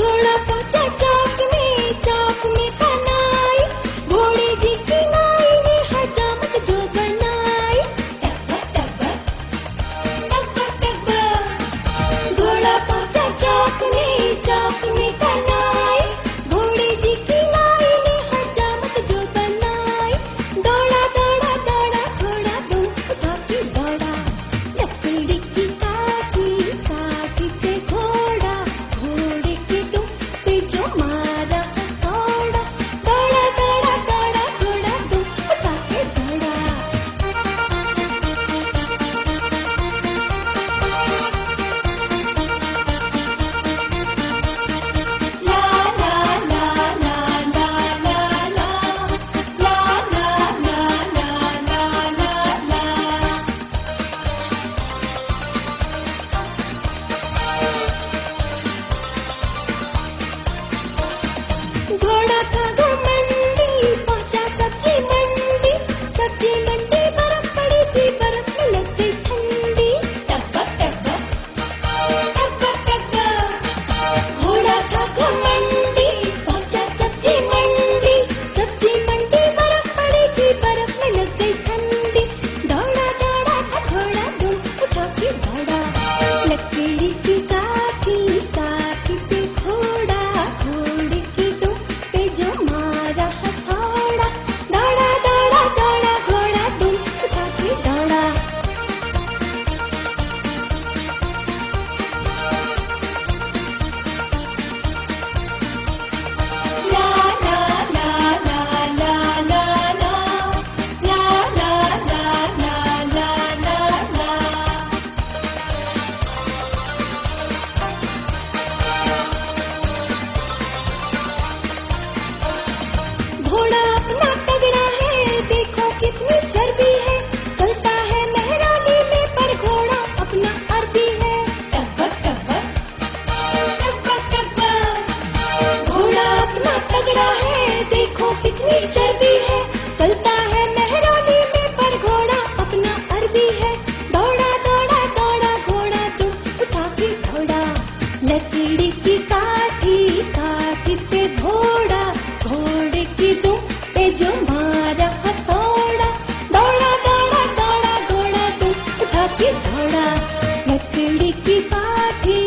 घोड़ा पहुंचा चौक में कनाई, घोड़े जी की नाई ने हजामत जो बनाई। टब्बा टब्बा टब्बा टब्बा, घोड़ा पहुंचा चौक में कनाई, घोड़े जी की नाई ने हजामत जो बनाई। दौड़ा दौड़ा दौड़ा घोड़ा दुम उठा के दौड़ा, लकड़ी की काठी पे घोड़ा, घोड़े के दुम पे जो मारा हथौड़ा। दौड़ा दौड़ा दौड़ा घोड़ा दुम उठा के दौड़ा। ला ला ला ला ला ला ला, ला ला ला ला ला ला ला। घोड़ा था घमंडी, पहुंचा सब्जी मंडी, सब्जी मंडी बर्फ पड़ी थी, बर्फ में लग गई ठंडी। टब्बा टब्बा टब्बा टब्बा, घोड़ा था घमंडी, पहुंचा सब्जी मंडी, सब्जी मंडी बर्फ पड़ी थी, बर्फ में लग गई ठंडी। दौड़ा दौड़ा था घोड़ा दुम उठा के दौड़ा, लकड़ी की काठी पे घोड़ा, घोड़े की दुम पे जो मारा हथौड़ा। दौड़ा दौड़ा दौड़ा घोड़ा दुम उठा के दौड़ा। ला ला ला ला ला ला ला, ला ला ला ला ला ला ला। घोड़ा अपना तगड़ा है, देखो कितनी चर्बी है, चलता है मेहरानी में पर घोड़ा अपना अरबी है। टब्बा टब्बा टब्बा टब्बा, घोड़ा अपना तगड़ा है, देखो कितनी चर्बी है, चलता है मेहरानी में पर घोड़ा अपना अरबी है। दौड़ा दौड़ा दौड़ा घोड़ा तुम उठा के दौड़ा, लकड़ी की काठी पे घोड़ा, घोड़े की दुम पे जो मारा हथौड़ा। दौड़ा दौड़ा दौड़ा घोड़ा तुम उठा के दौड़ा, लकड़ी की काठी